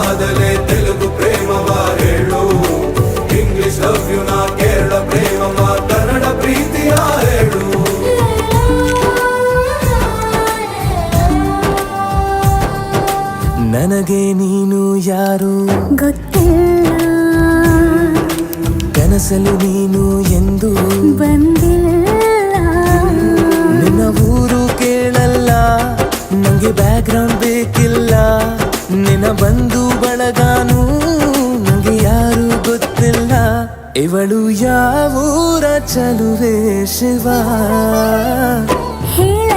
ಆದಲೆ ತೆಲುಗು ಪ್ರೇಮವ ಹೇಳು, English love you ನಾ ಕೇರಳ ಪ್ರೇಮವ ಕನ್ನಡ ಪ್ರೀತಿಯ ಹೇಳು. ನನಗೆ ನೀನು ಯಾರು ಗೊತ್ತಿಲ್ಲ, ಕನಸಲು ನೀನು ಎಂದು ಬಂದಿಲ್ಲ. ನಿನ್ನ ಊರು ಕೇಳಲ್ಲ, ನಂಗೆ ಬ್ಯಾಕ್ಗ್ರೌಂಡ್ ಬೇಕಿಲ್ಲ. ನಿನ್ನ ಬಂಧು ಬಳಗಾನು ನಂಗೆ ಯಾರು ಗೊತ್ತಿಲ್ಲ. ಇವಳು ಯಾವೂರ ಚಲುವೆ ಶಿವ ಹೇಳ